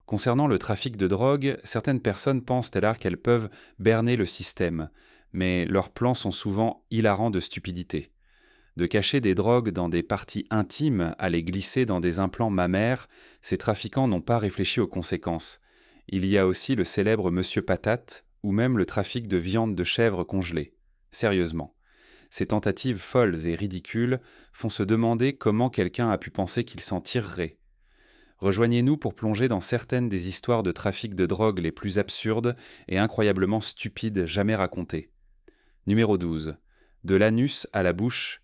Concernant le trafic de drogue, certaines personnes pensent alors qu'elles peuvent berner le système, mais leurs plans sont souvent hilarants de stupidité. De cacher des drogues dans des parties intimes à les glisser dans des implants mammaires, ces trafiquants n'ont pas réfléchi aux conséquences. Il y a aussi le célèbre Monsieur Patate, ou même le trafic de viande de chèvre congelée. Sérieusement. Ces tentatives folles et ridicules font se demander comment quelqu'un a pu penser qu'il s'en tirerait. Rejoignez-nous pour plonger dans certaines des histoires de trafic de drogue les plus absurdes et incroyablement stupides jamais racontées. Numéro 12. De l'anus à la bouche.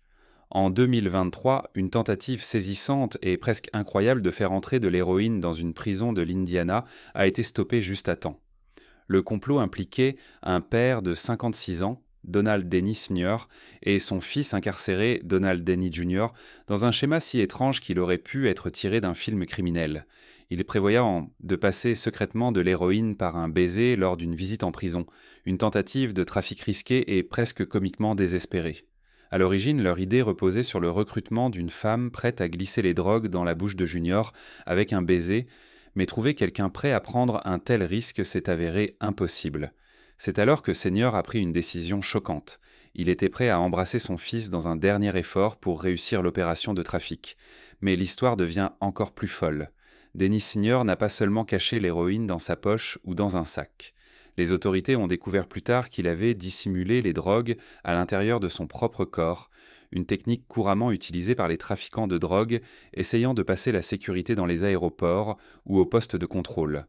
En 2023, une tentative saisissante et presque incroyable de faire entrer de l'héroïne dans une prison de l'Indiana a été stoppée juste à temps. Le complot impliquait un père de 56 ans, Donald Denny Sr., et son fils incarcéré, Donald Denny Jr., dans un schéma si étrange qu'il aurait pu être tiré d'un film criminel. Il prévoyait de passer secrètement de l'héroïne par un baiser lors d'une visite en prison, une tentative de trafic risqué et presque comiquement désespérée. À l'origine, leur idée reposait sur le recrutement d'une femme prête à glisser les drogues dans la bouche de Junior avec un baiser, mais trouver quelqu'un prêt à prendre un tel risque s'est avéré impossible. C'est alors que Senior a pris une décision choquante. Il était prêt à embrasser son fils dans un dernier effort pour réussir l'opération de trafic. Mais l'histoire devient encore plus folle. Dennis Senior n'a pas seulement caché l'héroïne dans sa poche ou dans un sac. Les autorités ont découvert plus tard qu'il avait dissimulé les drogues à l'intérieur de son propre corps, une technique couramment utilisée par les trafiquants de drogue essayant de passer la sécurité dans les aéroports ou aux postes de contrôle.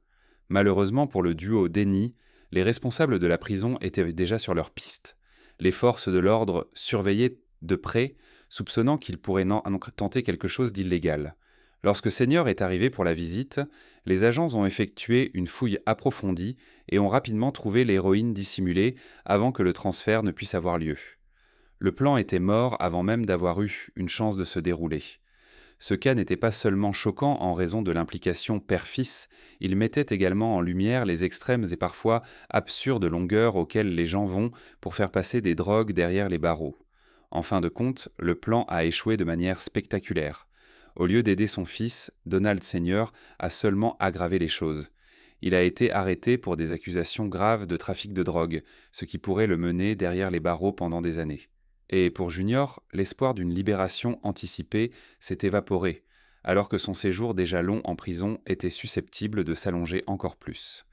Malheureusement pour le duo Denny, les responsables de la prison étaient déjà sur leur piste. Les forces de l'ordre surveillaient de près, soupçonnant qu'il pourrait tenter quelque chose d'illégal. Lorsque Senior est arrivé pour la visite, les agents ont effectué une fouille approfondie et ont rapidement trouvé l'héroïne dissimulée avant que le transfert ne puisse avoir lieu. Le plan était mort avant même d'avoir eu une chance de se dérouler. Ce cas n'était pas seulement choquant en raison de l'implication père-fils, il mettait également en lumière les extrêmes et parfois absurdes longueurs auxquelles les gens vont pour faire passer des drogues derrière les barreaux. En fin de compte, le plan a échoué de manière spectaculaire. Au lieu d'aider son fils, Donald Senior a seulement aggravé les choses. Il a été arrêté pour des accusations graves de trafic de drogue, ce qui pourrait le mener derrière les barreaux pendant des années. Et pour Junior, l'espoir d'une libération anticipée s'est évaporé, alors que son séjour déjà long en prison était susceptible de s'allonger encore plus.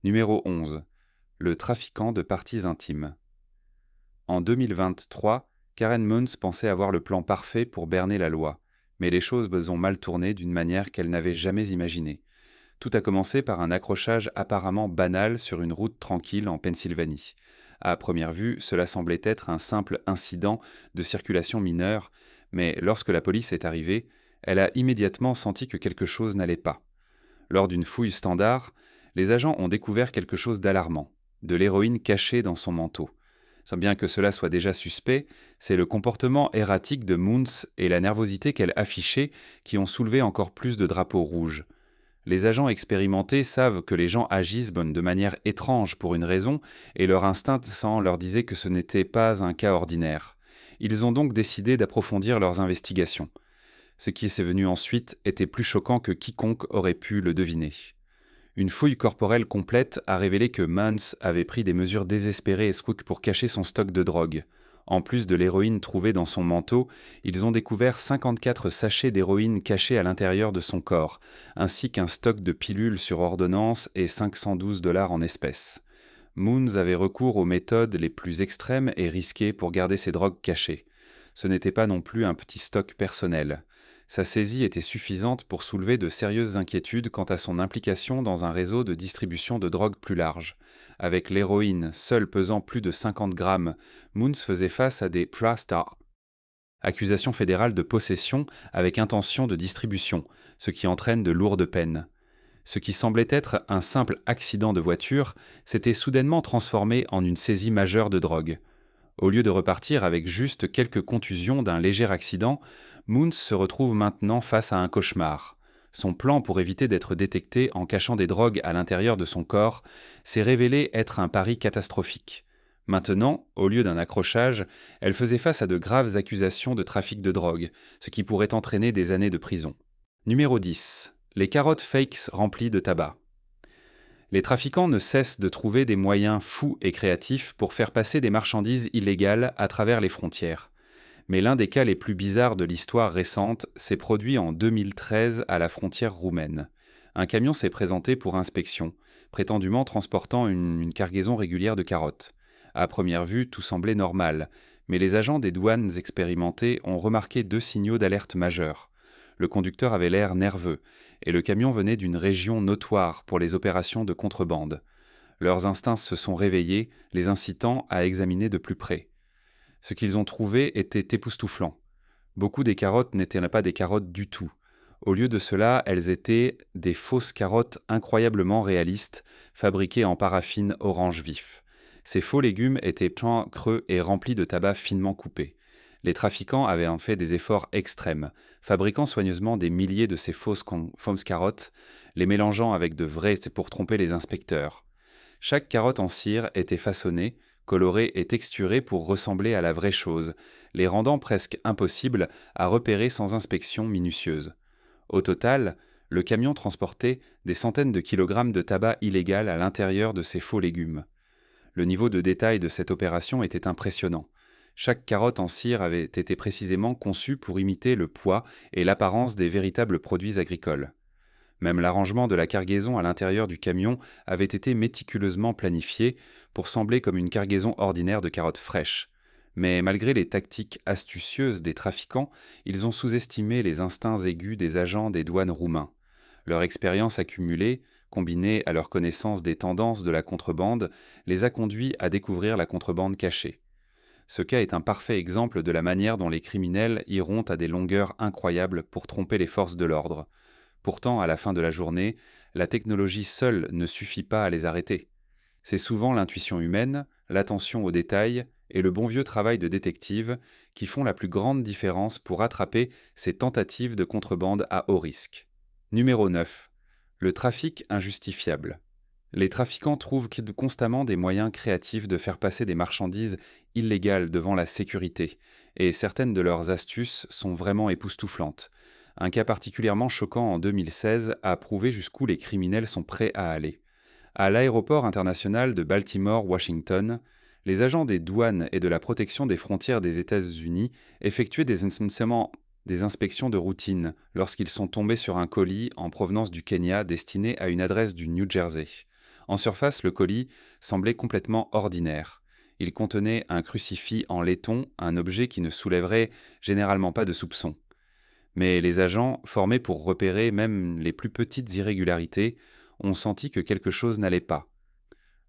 Numéro 11. Le trafiquant de parties intimes. En 2023, Karen Munz pensait avoir le plan parfait pour berner la loi, mais les choses ont mal tourné d'une manière qu'elle n'avait jamais imaginée. Tout a commencé par un accrochage apparemment banal sur une route tranquille en Pennsylvanie. À première vue, cela semblait être un simple incident de circulation mineure, mais lorsque la police est arrivée, elle a immédiatement senti que quelque chose n'allait pas. Lors d'une fouille standard, les agents ont découvert quelque chose d'alarmant, de l'héroïne cachée dans son manteau. Sans bien que cela soit déjà suspect, c'est le comportement erratique de Munz et la nervosité qu'elle affichait qui ont soulevé encore plus de drapeaux rouges. Les agents expérimentés savent que les gens agissent de manière étrange pour une raison, et leur instinct leur disait que ce n'était pas un cas ordinaire. Ils ont donc décidé d'approfondir leurs investigations. Ce qui s'est venu ensuite était plus choquant que quiconque aurait pu le deviner. Une fouille corporelle complète a révélé que Munz avait pris des mesures désespérées pour cacher son stock de drogue. En plus de l'héroïne trouvée dans son manteau, ils ont découvert 54 sachets d'héroïne cachés à l'intérieur de son corps, ainsi qu'un stock de pilules sur ordonnance et 512 $ en espèces. Munz avait recours aux méthodes les plus extrêmes et risquées pour garder ses drogues cachées. Ce n'était pas non plus un petit stock personnel. Sa saisie était suffisante pour soulever de sérieuses inquiétudes quant à son implication dans un réseau de distribution de drogue plus large. Avec l'héroïne, seule pesant plus de 50 grammes, Munz faisait face à des PRASTA, accusations fédérales de possession avec intention de distribution, ce qui entraîne de lourdes peines. Ce qui semblait être un simple accident de voiture s'était soudainement transformé en une saisie majeure de drogue. Au lieu de repartir avec juste quelques contusions d'un léger accident, Munz se retrouve maintenant face à un cauchemar. Son plan pour éviter d'être détecté en cachant des drogues à l'intérieur de son corps s'est révélé être un pari catastrophique. Maintenant, au lieu d'un accrochage, elle faisait face à de graves accusations de trafic de drogue, ce qui pourrait entraîner des années de prison. Numéro 10. Les carottes fakes remplies de tabac. Les trafiquants ne cessent de trouver des moyens fous et créatifs pour faire passer des marchandises illégales à travers les frontières. Mais l'un des cas les plus bizarres de l'histoire récente s'est produit en 2013 à la frontière roumaine. Un camion s'est présenté pour inspection, prétendument transportant une cargaison régulière de carottes. À première vue, tout semblait normal, mais les agents des douanes expérimentés ont remarqué deux signaux d'alerte majeurs. Le conducteur avait l'air nerveux, et le camion venait d'une région notoire pour les opérations de contrebande. Leurs instincts se sont réveillés, les incitant à examiner de plus près. Ce qu'ils ont trouvé était époustouflant. Beaucoup des carottes n'étaient pas des carottes du tout. Au lieu de cela, elles étaient des fausses carottes incroyablement réalistes, fabriquées en paraffine orange vif. Ces faux légumes étaient plans creux et remplis de tabac finement coupé. Les trafiquants avaient en fait des efforts extrêmes, fabriquant soigneusement des milliers de ces fausses carottes, les mélangeant avec de vraies pour tromper les inspecteurs. Chaque carotte en cire était façonnée, colorée et texturée pour ressembler à la vraie chose, les rendant presque impossibles à repérer sans inspection minutieuse. Au total, le camion transportait des centaines de kilogrammes de tabac illégal à l'intérieur de ces faux légumes. Le niveau de détail de cette opération était impressionnant. Chaque carotte en cire avait été précisément conçue pour imiter le poids et l'apparence des véritables produits agricoles. Même l'arrangement de la cargaison à l'intérieur du camion avait été méticuleusement planifié pour sembler comme une cargaison ordinaire de carottes fraîches. Mais malgré les tactiques astucieuses des trafiquants, ils ont sous-estimé les instincts aigus des agents des douanes roumains. Leur expérience accumulée, combinée à leur connaissance des tendances de la contrebande, les a conduits à découvrir la contrebande cachée. Ce cas est un parfait exemple de la manière dont les criminels iront à des longueurs incroyables pour tromper les forces de l'ordre. Pourtant, à la fin de la journée, la technologie seule ne suffit pas à les arrêter. C'est souvent l'intuition humaine, l'attention aux détails et le bon vieux travail de détective qui font la plus grande différence pour attraper ces tentatives de contrebande à haut risque. Numéro 9. Le trafic injustifiable. Les trafiquants trouvent constamment des moyens créatifs de faire passer des marchandises illégales devant la sécurité, et certaines de leurs astuces sont vraiment époustouflantes. Un cas particulièrement choquant en 2016 a prouvé jusqu'où les criminels sont prêts à aller. À l'aéroport international de Baltimore-Washington, les agents des douanes et de la protection des frontières des États-Unis effectuaient des inspections de routine lorsqu'ils sont tombés sur un colis en provenance du Kenya destiné à une adresse du New Jersey. En surface, le colis semblait complètement ordinaire. Il contenait un crucifix en laiton, un objet qui ne soulèverait généralement pas de soupçons. Mais les agents, formés pour repérer même les plus petites irrégularités, ont senti que quelque chose n'allait pas.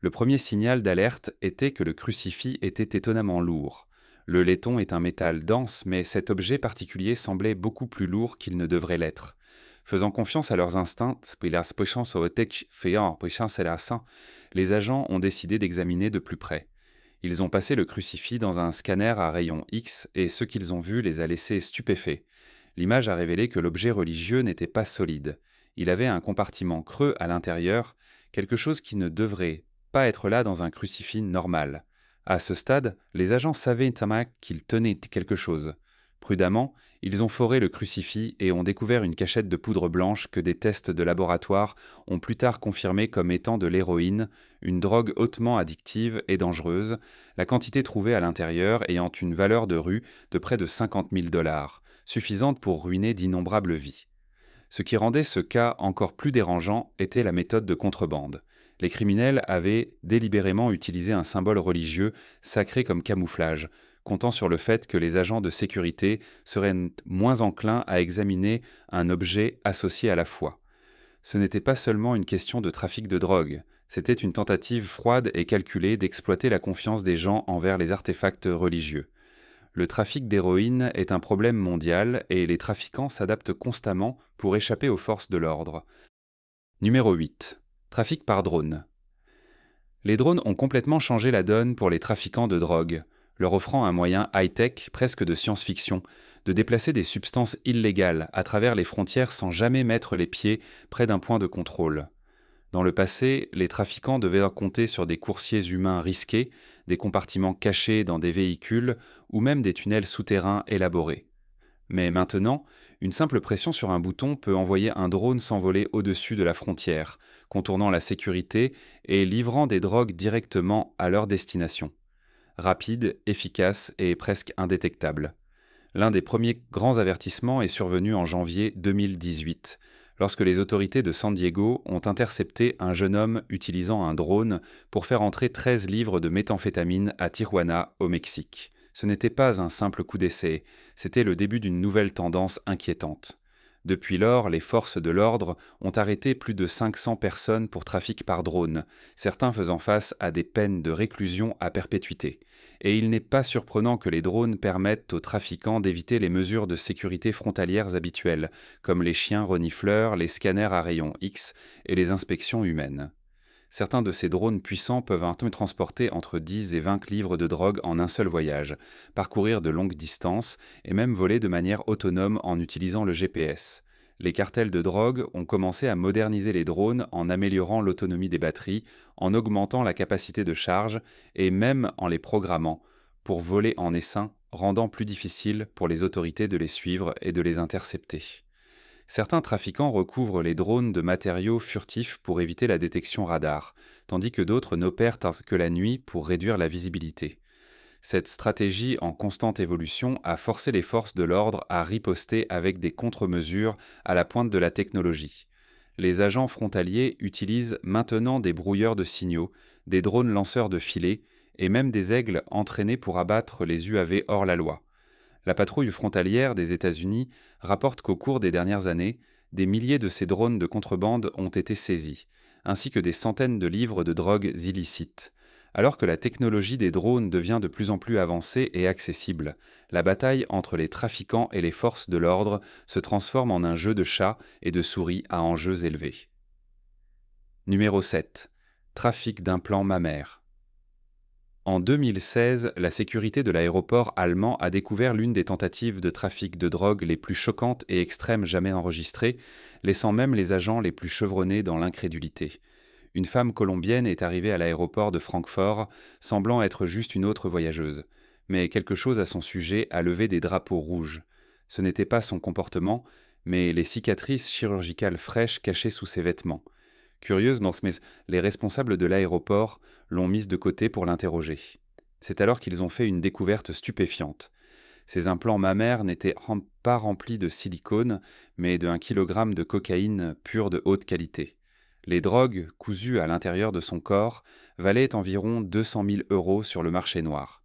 Le premier signal d'alerte était que le crucifix était étonnamment lourd. Le laiton est un métal dense, mais cet objet particulier semblait beaucoup plus lourd qu'il ne devrait l'être. Faisant confiance à leurs instincts, les agents ont décidé d'examiner de plus près. Ils ont passé le crucifix dans un scanner à rayon X et ce qu'ils ont vu les a laissés stupéfaits. L'image a révélé que l'objet religieux n'était pas solide. Il avait un compartiment creux à l'intérieur, quelque chose qui ne devrait pas être là dans un crucifix normal. À ce stade, les agents savaient qu'il tenait quelque chose. Prudemment, ils ont foré le crucifix et ont découvert une cachette de poudre blanche que des tests de laboratoire ont plus tard confirmé comme étant de l'héroïne, une drogue hautement addictive et dangereuse, la quantité trouvée à l'intérieur ayant une valeur de rue de près de 50 000 $, suffisante pour ruiner d'innombrables vies. Ce qui rendait ce cas encore plus dérangeant était la méthode de contrebande. Les criminels avaient délibérément utilisé un symbole religieux sacré comme camouflage, comptant sur le fait que les agents de sécurité seraient moins enclins à examiner un objet associé à la foi. Ce n'était pas seulement une question de trafic de drogue, c'était une tentative froide et calculée d'exploiter la confiance des gens envers les artefacts religieux. Le trafic d'héroïne est un problème mondial et les trafiquants s'adaptent constamment pour échapper aux forces de l'ordre. Numéro 8. Trafic par drone. Les drones ont complètement changé la donne pour les trafiquants de drogue, leur offrant un moyen high-tech, presque de science-fiction, de déplacer des substances illégales à travers les frontières sans jamais mettre les pieds près d'un point de contrôle. Dans le passé, les trafiquants devaient compter sur des coursiers humains risqués, des compartiments cachés dans des véhicules ou même des tunnels souterrains élaborés. Mais maintenant, Une simple pression sur un bouton peut envoyer un drone s'envoler au-dessus de la frontière, contournant la sécurité et livrant des drogues directement à leur destination. Rapide, efficace et presque indétectable. L'un des premiers grands avertissements est survenu en janvier 2018, lorsque les autorités de San Diego ont intercepté un jeune homme utilisant un drone pour faire entrer 13 livres de méthamphétamine à Tijuana, au Mexique. Ce n'était pas un simple coup d'essai, c'était le début d'une nouvelle tendance inquiétante. Depuis lors, les forces de l'ordre ont arrêté plus de 500 personnes pour trafic par drone, certains faisant face à des peines de réclusion à perpétuité. Et il n'est pas surprenant que les drones permettent aux trafiquants d'éviter les mesures de sécurité frontalières habituelles, comme les chiens renifleurs, les scanners à rayons X et les inspections humaines. Certains de ces drones puissants peuvent transporter entre 10 et 20 livres de drogue en un seul voyage, parcourir de longues distances et même voler de manière autonome en utilisant le GPS. Les cartels de drogue ont commencé à moderniser les drones en améliorant l'autonomie des batteries, en augmentant la capacité de charge et même en les programmant pour voler en essaim, rendant plus difficile pour les autorités de les suivre et de les intercepter. Certains trafiquants recouvrent les drones de matériaux furtifs pour éviter la détection radar, tandis que d'autres n'opèrent que la nuit pour réduire la visibilité. Cette stratégie en constante évolution a forcé les forces de l'ordre à riposter avec des contre-mesures à la pointe de la technologie. Les agents frontaliers utilisent maintenant des brouilleurs de signaux, des drones lanceurs de filets et même des aigles entraînés pour abattre les UAV hors la loi. La patrouille frontalière des États-Unis rapporte qu'au cours des dernières années, des milliers de ces drones de contrebande ont été saisis, ainsi que des centaines de livres de drogues illicites. Alors que la technologie des drones devient de plus en plus avancée et accessible, la bataille entre les trafiquants et les forces de l'ordre se transforme en un jeu de chats et de souris à enjeux élevés. Numéro 7. Trafic d'implants mammaires. En 2016, la sécurité de l'aéroport allemand a découvert l'une des tentatives de trafic de drogue les plus choquantes et extrêmes jamais enregistrées, laissant même les agents les plus chevronnés dans l'incrédulité. Une femme colombienne est arrivée à l'aéroport de Francfort, semblant être juste une autre voyageuse. Mais quelque chose à son sujet a levé des drapeaux rouges. Ce n'était pas son comportement, mais les cicatrices chirurgicales fraîches cachées sous ses vêtements. Curieuse, les responsables de l'aéroport l'ont mise de côté pour l'interroger. C'est alors qu'ils ont fait une découverte stupéfiante. Ces implants mammaires n'étaient pas remplis de silicone, mais de 1 kg de cocaïne pure de haute qualité. Les drogues, cousues à l'intérieur de son corps, valaient environ 200 000 € sur le marché noir.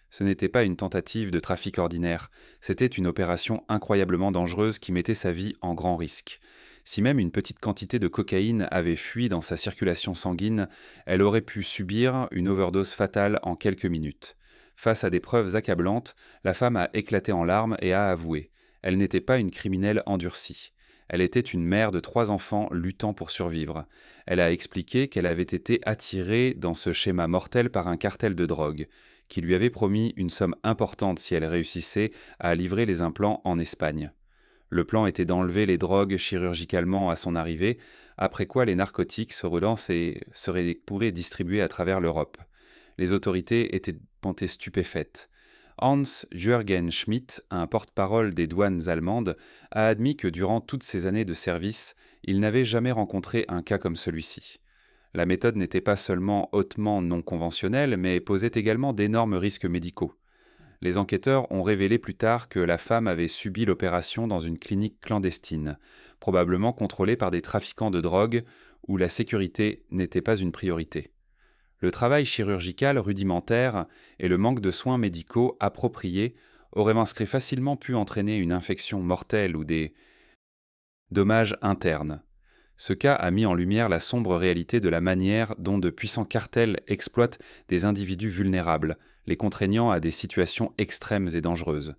Ce n'était pas une tentative de trafic ordinaire, c'était une opération incroyablement dangereuse qui mettait sa vie en grand risque. Si même une petite quantité de cocaïne avait fui dans sa circulation sanguine, elle aurait pu subir une overdose fatale en quelques minutes. Face à des preuves accablantes, la femme a éclaté en larmes et a avoué. Elle n'était pas une criminelle endurcie. Elle était une mère de 3 enfants luttant pour survivre. Elle a expliqué qu'elle avait été attirée dans ce schéma mortel par un cartel de drogue, qui lui avait promis une somme importante si elle réussissait à livrer les implants en Espagne. Le plan était d'enlever les drogues chirurgicalement à son arrivée, après quoi les narcotiques se relancent et pourraient distribuer à travers l'Europe. Les autorités étaient stupéfaites. Hans-Jürgen Schmidt, un porte-parole des douanes allemandes, a admis que durant toutes ces années de service, il n'avait jamais rencontré un cas comme celui-ci. La méthode n'était pas seulement hautement non conventionnelle, mais posait également d'énormes risques médicaux. Les enquêteurs ont révélé plus tard que la femme avait subi l'opération dans une clinique clandestine, probablement contrôlée par des trafiquants de drogue où la sécurité n'était pas une priorité. Le travail chirurgical rudimentaire et le manque de soins médicaux appropriés auraient facilement pu entraîner une infection mortelle ou des dommages internes. Ce cas a mis en lumière la sombre réalité de la manière dont de puissants cartels exploitent des individus vulnérables, les contraignant à des situations extrêmes et dangereuses.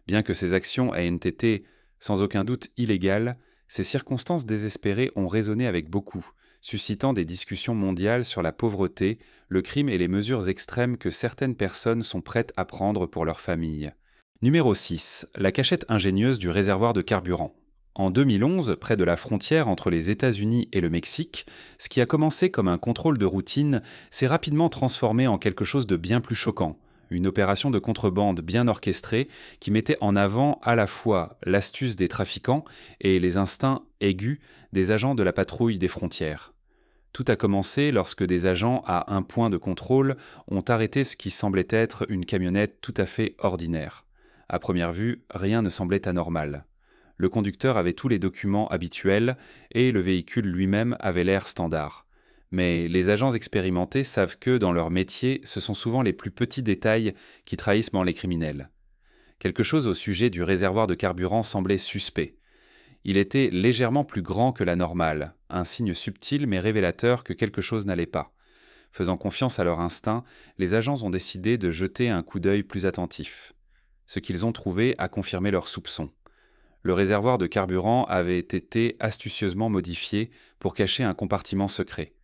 Bien que ces actions aient été sans aucun doute illégales, ces circonstances désespérées ont résonné avec beaucoup, suscitant des discussions mondiales sur la pauvreté, le crime et les mesures extrêmes que certaines personnes sont prêtes à prendre pour leur famille. Numéro 6. La cachette ingénieuse du réservoir de carburant. En 2011, près de la frontière entre les États-Unis et le Mexique, ce qui a commencé comme un contrôle de routine s'est rapidement transformé en quelque chose de bien plus choquant, une opération de contrebande bien orchestrée qui mettait en avant à la fois l'astuce des trafiquants et les instincts aigus des agents de la patrouille des frontières. Tout a commencé lorsque des agents à un point de contrôle ont arrêté ce qui semblait être une camionnette tout à fait ordinaire. À première vue, rien ne semblait anormal. Le conducteur avait tous les documents habituels et le véhicule lui-même avait l'air standard. Mais les agents expérimentés savent que, dans leur métier, ce sont souvent les plus petits détails qui trahissent les criminels. Quelque chose au sujet du réservoir de carburant semblait suspect. Il était légèrement plus grand que la normale, un signe subtil mais révélateur que quelque chose n'allait pas. Faisant confiance à leur instinct, les agents ont décidé de jeter un coup d'œil plus attentif. Ce qu'ils ont trouvé a confirmé leurs soupçons. Le réservoir de carburant avait été astucieusement modifié pour cacher un compartiment secret.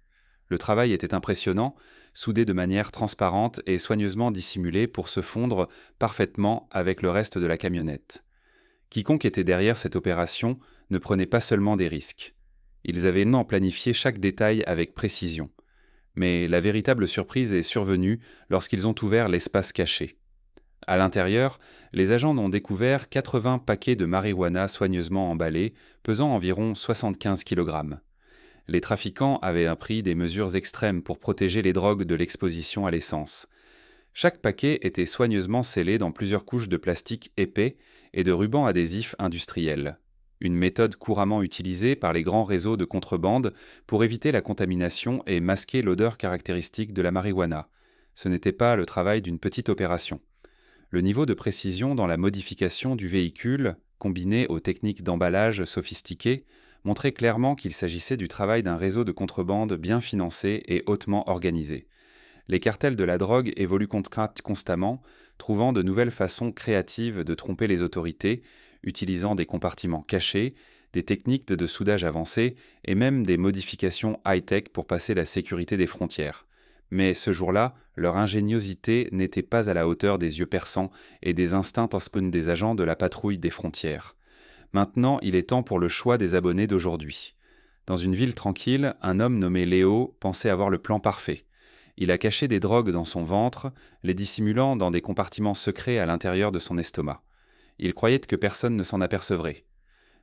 Le travail était impressionnant, soudé de manière transparente et soigneusement dissimulé pour se fondre parfaitement avec le reste de la camionnette. Quiconque était derrière cette opération ne prenait pas seulement des risques. Ils avaient planifié chaque détail avec précision. Mais la véritable surprise est survenue lorsqu'ils ont ouvert l'espace caché. À l'intérieur, les agents ont découvert 80 paquets de marijuana soigneusement emballés, pesant environ 75 kg. Les trafiquants avaient pris des mesures extrêmes pour protéger les drogues de l'exposition à l'essence. Chaque paquet était soigneusement scellé dans plusieurs couches de plastique épais et de ruban adhésif industriel. Une méthode couramment utilisée par les grands réseaux de contrebande pour éviter la contamination et masquer l'odeur caractéristique de la marijuana. Ce n'était pas le travail d'une petite opération. Le niveau de précision dans la modification du véhicule, combiné aux techniques d'emballage sophistiquées, montrait clairement qu'il s'agissait du travail d'un réseau de contrebande bien financé et hautement organisé. Les cartels de la drogue évoluent constamment, trouvant de nouvelles façons créatives de tromper les autorités, utilisant des compartiments cachés, des techniques de soudage avancées et même des modifications high-tech pour passer la sécurité des frontières. Mais ce jour-là, leur ingéniosité n'était pas à la hauteur des yeux perçants et des instincts des agents de la patrouille des frontières. Maintenant, il est temps pour le choix des abonnés d'aujourd'hui. Dans une ville tranquille, un homme nommé Léo pensait avoir le plan parfait. Il a caché des drogues dans son ventre, les dissimulant dans des compartiments secrets à l'intérieur de son estomac. Il croyait que personne ne s'en apercevrait.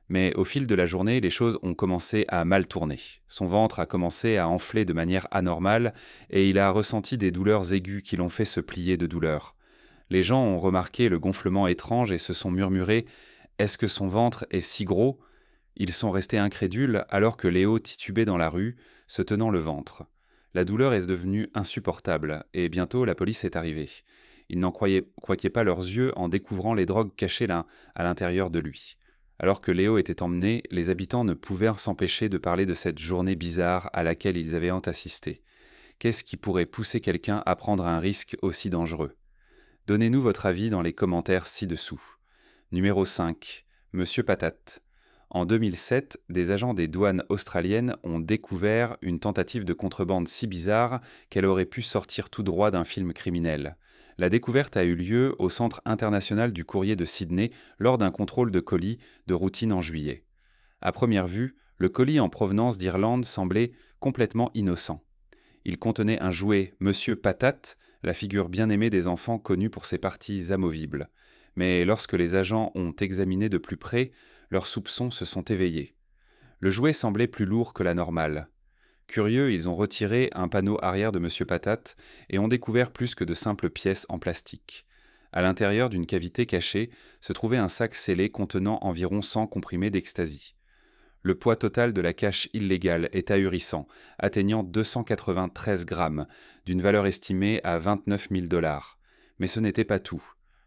Mais au fil de la journée, les choses ont commencé à mal tourner. Son ventre a commencé à enfler de manière anormale et il a ressenti des douleurs aiguës qui l'ont fait se plier de douleur. Les gens ont remarqué le gonflement étrange et se sont murmurés « Est-ce que son ventre est si gros ?» Ils sont restés incrédules alors que Léo titubait dans la rue, se tenant le ventre. La douleur est devenue insupportable et bientôt la police est arrivée. Ils n'en croyaient pas leurs yeux en découvrant les drogues cachées là, à l'intérieur de lui. Alors que Léo était emmené, les habitants ne pouvaient s'empêcher de parler de cette journée bizarre à laquelle ils avaient assisté. Qu'est-ce qui pourrait pousser quelqu'un à prendre un risque aussi dangereux? Donnez-nous votre avis dans les commentaires ci-dessous. Numéro 5. Monsieur Patate. En 2007, des agents des douanes australiennes ont découvert une tentative de contrebande si bizarre qu'elle aurait pu sortir tout droit d'un film criminel. La découverte a eu lieu au Centre international du courrier de Sydney lors d'un contrôle de colis de routine en juillet. À première vue, le colis en provenance d'Irlande semblait complètement innocent. Il contenait un jouet Monsieur Patate, la figure bien aimée des enfants connue pour ses parties amovibles. Mais lorsque les agents ont examiné de plus près, leurs soupçons se sont éveillés. Le jouet semblait plus lourd que la normale. Curieux, ils ont retiré un panneau arrière de Monsieur Patate et ont découvert plus que de simples pièces en plastique. À l'intérieur d'une cavité cachée se trouvait un sac scellé contenant environ 100 comprimés d'ecstasy. Le poids total de la cache illégale est ahurissant, atteignant 293 grammes, d'une valeur estimée à 29 000 $. Mais ce n'était pas tout.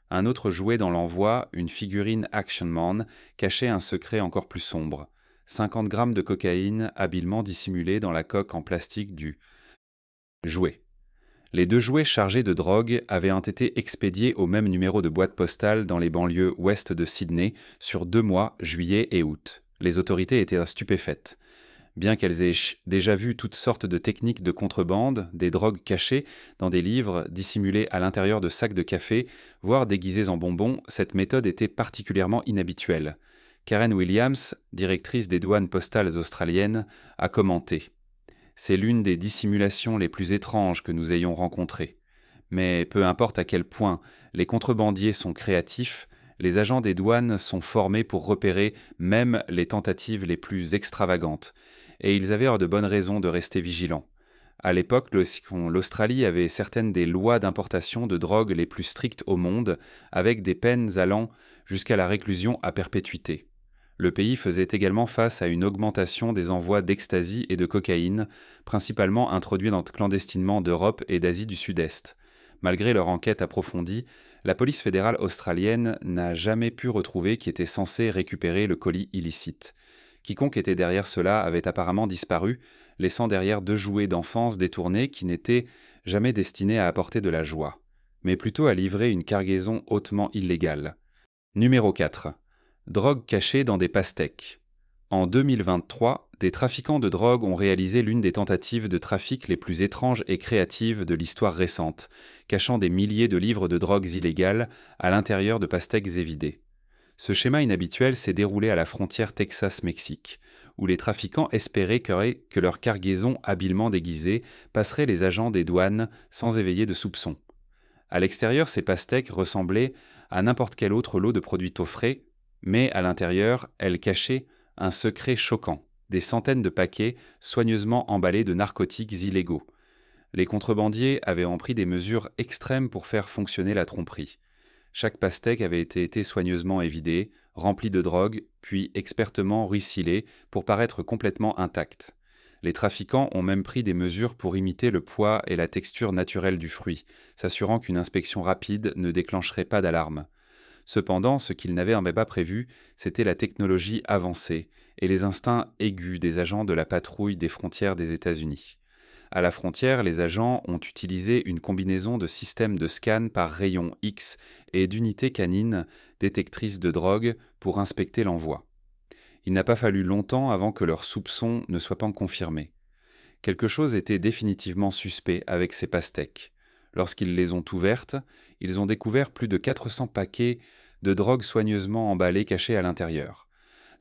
Un autre jouet dans l'envoi, une figurine Action Man, cachait un secret encore plus sombre. 50 grammes de cocaïne habilement dissimulée dans la coque en plastique du jouet. Les 2 jouets chargés de drogue avaient été expédiés au même numéro de boîte postale dans les banlieues ouest de Sydney sur 2 mois, juillet et août. Les autorités étaient stupéfaites. Bien qu'elles aient déjà vu toutes sortes de techniques de contrebande, des drogues cachées dans des livres dissimulés à l'intérieur de sacs de café, voire déguisés en bonbons, cette méthode était particulièrement inhabituelle. Karen Williams, directrice des douanes postales australiennes, a commenté « C'est l'une des dissimulations les plus étranges que nous ayons rencontrées. Mais peu importe à quel point les contrebandiers sont créatifs, les agents des douanes sont formés pour repérer même les tentatives les plus extravagantes, et ils avaient de bonnes raisons de rester vigilants. À l'époque, l'Australie avait certaines des lois d'importation de drogue les plus strictes au monde, avec des peines allant jusqu'à la réclusion à perpétuité. Le pays faisait également face à une augmentation des envois d'ecstasy et de cocaïne, principalement introduits clandestinement d'Europe et d'Asie du Sud-Est. Malgré leur enquête approfondie, la police fédérale australienne n'a jamais pu retrouver qui était censé récupérer le colis illicite. Quiconque était derrière cela avait apparemment disparu, laissant derrière 2 jouets d'enfance détournés qui n'étaient jamais destinés à apporter de la joie, mais plutôt à livrer une cargaison hautement illégale. Numéro 4. Drogue cachée dans des pastèques. En 2023, des trafiquants de drogue ont réalisé l'une des tentatives de trafic les plus étranges et créatives de l'histoire récente, cachant des milliers de livres de drogues illégales à l'intérieur de pastèques évidées. Ce schéma inhabituel s'est déroulé à la frontière Texas-Mexique, où les trafiquants espéraient que leur cargaison habilement déguisée passerait les agents des douanes sans éveiller de soupçons. À l'extérieur, ces pastèques ressemblaient à n'importe quel autre lot de produits tôt frais, mais à l'intérieur, elles cachaient un secret choquant, des centaines de paquets soigneusement emballés de narcotiques illégaux. Les contrebandiers avaient pris des mesures extrêmes pour faire fonctionner la tromperie. Chaque pastèque avait été soigneusement évidée, remplie de drogue, puis expertement ruisselée pour paraître complètement intacte. Les trafiquants ont même pris des mesures pour imiter le poids et la texture naturelle du fruit, s'assurant qu'une inspection rapide ne déclencherait pas d'alarme. Cependant, ce qu'ils n'avaient pas prévu, c'était la technologie avancée et les instincts aigus des agents de la patrouille des frontières des États-Unis. À la frontière, les agents ont utilisé une combinaison de systèmes de scan par rayon X et d'unités canines détectrices de drogue pour inspecter l'envoi. Il n'a pas fallu longtemps avant que leurs soupçons ne soient pas confirmés. Quelque chose était définitivement suspect avec ces pastèques. Lorsqu'ils les ont ouvertes, ils ont découvert plus de 400 paquets de drogue soigneusement emballés cachés à l'intérieur.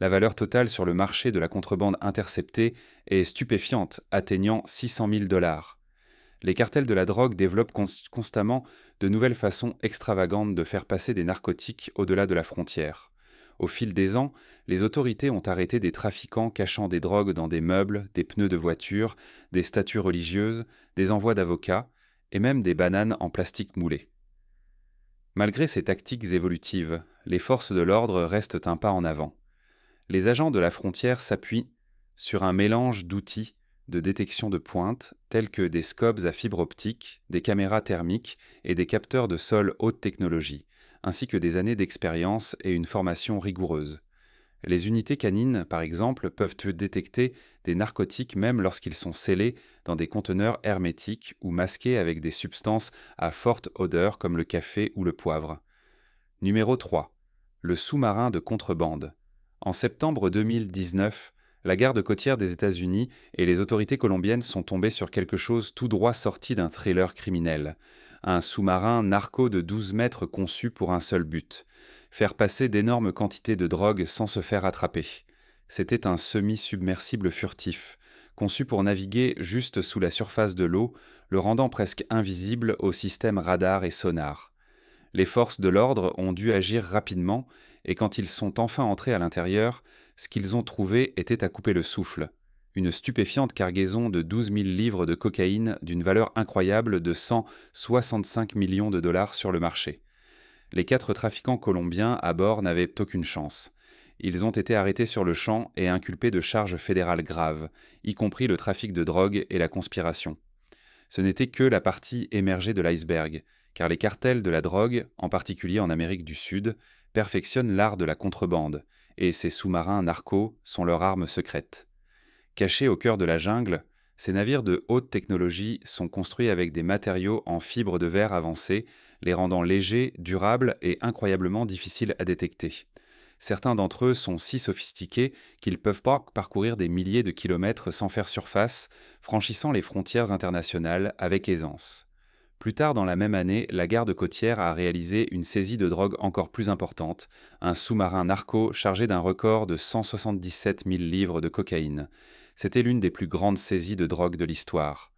La valeur totale sur le marché de la contrebande interceptée est stupéfiante, atteignant 600 000 $. Les cartels de la drogue développent constamment de nouvelles façons extravagantes de faire passer des narcotiques au-delà de la frontière. Au fil des ans, les autorités ont arrêté des trafiquants cachant des drogues dans des meubles, des pneus de voitures, des statues religieuses, des envois d'avocats et même des bananes en plastique moulé. Malgré ces tactiques évolutives, les forces de l'ordre restent un pas en avant. Les agents de la frontière s'appuient sur un mélange d'outils de détection de pointe tels que des scopes à fibre optique, des caméras thermiques et des capteurs de sol haute technologie, ainsi que des années d'expérience et une formation rigoureuse. Les unités canines, par exemple, peuvent détecter des narcotiques même lorsqu'ils sont scellés dans des conteneurs hermétiques ou masqués avec des substances à forte odeur comme le café ou le poivre. Numéro 3. Le sous-marin de contrebande. En septembre 2019, la garde côtière des États-Unis et les autorités colombiennes sont tombées sur quelque chose tout droit sorti d'un thriller criminel. Un sous-marin narco de 12 mètres conçu pour un seul but: faire passer d'énormes quantités de drogue sans se faire attraper. C'était un semi-submersible furtif, conçu pour naviguer juste sous la surface de l'eau, le rendant presque invisible aux systèmes radar et sonar. Les forces de l'ordre ont dû agir rapidement, et quand ils sont enfin entrés à l'intérieur, ce qu'ils ont trouvé était à couper le souffle. Une stupéfiante cargaison de 12 000 livres de cocaïne d'une valeur incroyable de 165 millions de dollars sur le marché. Les 4 trafiquants colombiens à bord n'avaient aucune chance. Ils ont été arrêtés sur le champ et inculpés de charges fédérales graves, y compris le trafic de drogue et la conspiration. Ce n'était que la partie émergée de l'iceberg, car les cartels de la drogue, en particulier en Amérique du Sud, perfectionnent l'art de la contrebande, et ces sous-marins narcos sont leur arme secrète. Cachés au cœur de la jungle, ces navires de haute technologie sont construits avec des matériaux en fibre de verre avancés, les rendant légers, durables et incroyablement difficiles à détecter. Certains d'entre eux sont si sophistiqués qu'ils peuvent parcourir des milliers de kilomètres sans faire surface, franchissant les frontières internationales avec aisance. Plus tard dans la même année, la garde côtière a réalisé une saisie de drogue encore plus importante, un sous-marin narco chargé d'un record de 177 000 livres de cocaïne. C'était l'une des plus grandes saisies de drogue de l'histoire.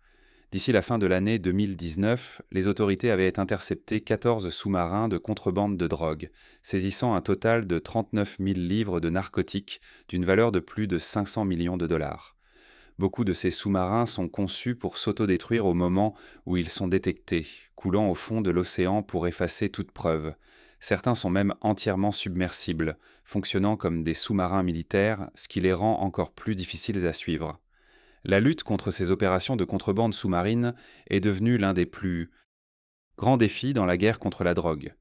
D'ici la fin de l'année 2019, les autorités avaient intercepté 14 sous-marins de contrebande de drogue, saisissant un total de 39 000 livres de narcotiques d'une valeur de plus de 500 millions de dollars. Beaucoup de ces sous-marins sont conçus pour s'autodétruire au moment où ils sont détectés, coulant au fond de l'océan pour effacer toute preuve. Certains sont même entièrement submersibles, fonctionnant comme des sous-marins militaires, ce qui les rend encore plus difficiles à suivre. La lutte contre ces opérations de contrebande sous-marine est devenue l'un des plus grands défis dans la guerre contre la drogue.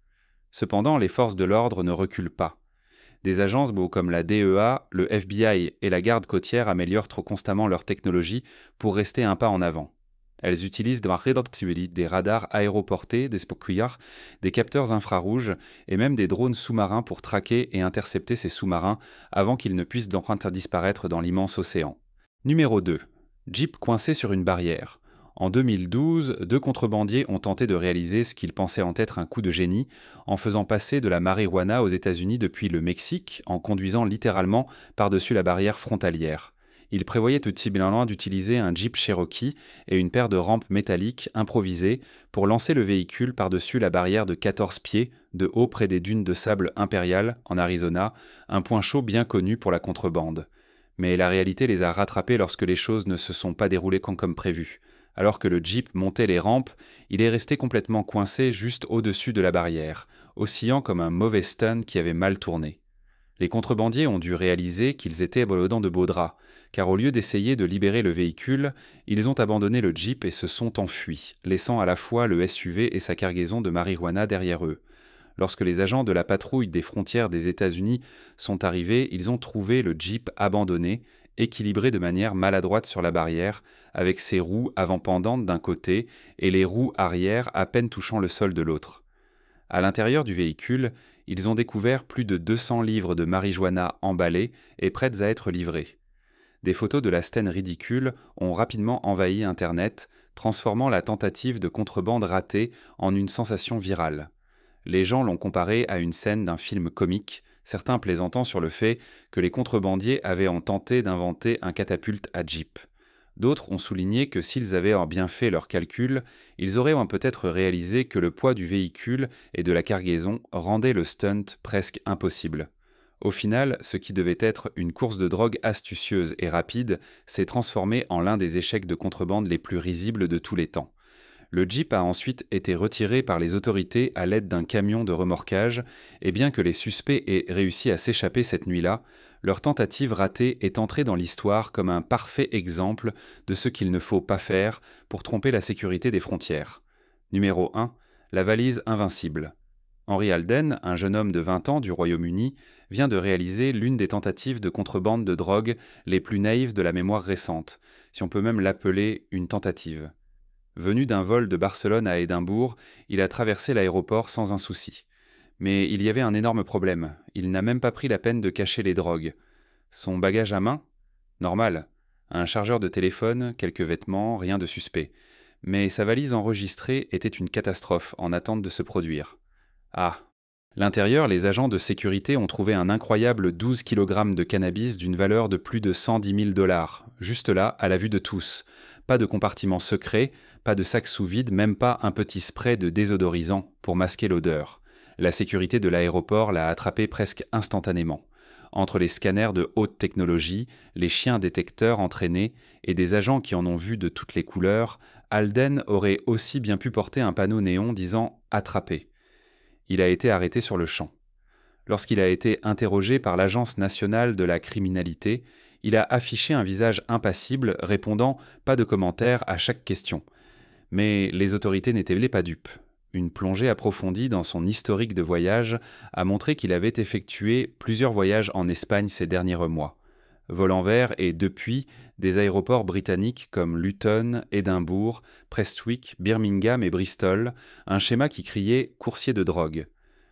Cependant, les forces de l'ordre ne reculent pas. Des agences comme la DEA, le FBI et la garde côtière améliorent trop constamment leur technologie pour rester un pas en avant. Elles utilisent des radars aéroportés, des SPOCUIAR, des capteurs infrarouges et même des drones sous-marins pour traquer et intercepter ces sous-marins avant qu'ils ne puissent disparaître dans l'immense océan. Numéro 2. Jeep coincé sur une barrière. En 2012, 2 contrebandiers ont tenté de réaliser ce qu'ils pensaient en être un coup de génie en faisant passer de la marijuana aux États-Unis depuis le Mexique en conduisant littéralement par-dessus la barrière frontalière. Ils prévoyaient tout simplement d'utiliser un Jeep Cherokee et une paire de rampes métalliques improvisées pour lancer le véhicule par-dessus la barrière de 14 pieds de haut près des dunes de sable impérial en Arizona, un point chaud bien connu pour la contrebande. Mais la réalité les a rattrapés lorsque les choses ne se sont pas déroulées comme prévu. Alors que le Jeep montait les rampes, il est resté complètement coincé juste au-dessus de la barrière, oscillant comme un mauvais stun qui avait mal tourné. Les contrebandiers ont dû réaliser qu'ils étaient au dents de beaux draps, car au lieu d'essayer de libérer le véhicule, ils ont abandonné le Jeep et se sont enfuis, laissant à la fois le SUV et sa cargaison de marijuana derrière eux. Lorsque les agents de la patrouille des frontières des États-Unis sont arrivés, ils ont trouvé le Jeep abandonné, équilibré de manière maladroite sur la barrière, avec ses roues avant pendantes d'un côté et les roues arrière à peine touchant le sol de l'autre. À l'intérieur du véhicule, ils ont découvert plus de 200 livres de marijuana emballés et prêtes à être livrés. Des photos de la scène ridicule ont rapidement envahi Internet, transformant la tentative de contrebande ratée en une sensation virale. Les gens l'ont comparé à une scène d'un film comique, certains plaisantant sur le fait que les contrebandiers avaient tenté d'inventer un catapulte à Jeep. D'autres ont souligné que s'ils avaient bien fait leurs calculs, ils auraient peut-être réalisé que le poids du véhicule et de la cargaison rendait le stunt presque impossible. Au final, ce qui devait être une course de drogue astucieuse et rapide s'est transformé en l'un des échecs de contrebande les plus risibles de tous les temps. Le Jeep a ensuite été retiré par les autorités à l'aide d'un camion de remorquage, et bien que les suspects aient réussi à s'échapper cette nuit-là, leur tentative ratée est entrée dans l'histoire comme un parfait exemple de ce qu'il ne faut pas faire pour tromper la sécurité des frontières. Numéro 1. La valise invincible. Henry Alden, un jeune homme de 20 ans du Royaume-Uni, vient de réaliser l'une des tentatives de contrebande de drogue les plus naïves de la mémoire récente, si on peut même l'appeler une tentative. Venu d'un vol de Barcelone à Édimbourg, il a traversé l'aéroport sans un souci. Mais il y avait un énorme problème. Il n'a même pas pris la peine de cacher les drogues. Son bagage à main? Normal. Un chargeur de téléphone, quelques vêtements, rien de suspect. Mais sa valise enregistrée était une catastrophe en attente de se produire. Ah! L'intérieur, les agents de sécurité ont trouvé un incroyable 12 kg de cannabis d'une valeur de plus de 110 000 $, juste là, à la vue de tous. Pas de compartiment secret, pas de sac sous vide, même pas un petit spray de désodorisant pour masquer l'odeur. La sécurité de l'aéroport l'a attrapé presque instantanément. Entre les scanners de haute technologie, les chiens détecteurs entraînés et des agents qui en ont vu de toutes les couleurs, Alden aurait aussi bien pu porter un panneau néon disant « Attrapé ». Il a été arrêté sur le champ. Lorsqu'il a été interrogé par l'Agence nationale de la criminalité, il a affiché un visage impassible, répondant « pas de commentaires » à chaque question. Mais les autorités n'étaient pas dupes. Une plongée approfondie dans son historique de voyage a montré qu'il avait effectué plusieurs voyages en Espagne ces derniers mois. Vol envers et depuis des aéroports britanniques comme Luton, Édimbourg, Prestwick, Birmingham et Bristol, un schéma qui criait « coursier de drogue ».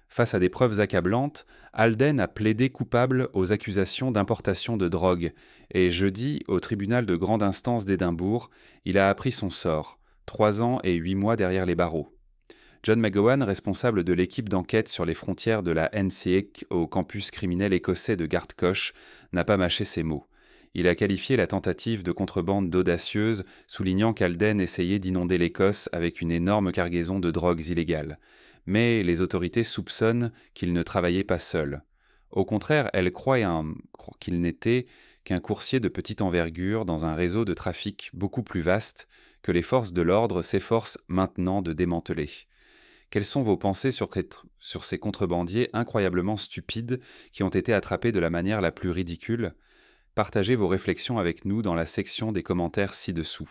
Face à des preuves accablantes, Alden a plaidé coupable aux accusations d'importation de drogue et jeudi, au tribunal de grande instance d'Édimbourg, il a appris son sort, 3 ans et 8 mois derrière les barreaux. John McGowan, responsable de l'équipe d'enquête sur les frontières de la NCA au campus criminel écossais de Gartcosh, n'a pas mâché ses mots. Il a qualifié la tentative de contrebande d'audacieuse, soulignant qu'Alden essayait d'inonder l'Écosse avec une énorme cargaison de drogues illégales. Mais les autorités soupçonnent qu'il ne travaillait pas seul. Au contraire, elles qu'il n'était qu'un coursier de petite envergure dans un réseau de trafic beaucoup plus vaste que les forces de l'ordre s'efforcent maintenant de démanteler. Quelles sont vos pensées sur ces contrebandiers incroyablement stupides qui ont été attrapés de la manière la plus ridicule? Partagez vos réflexions avec nous dans la section des commentaires ci-dessous.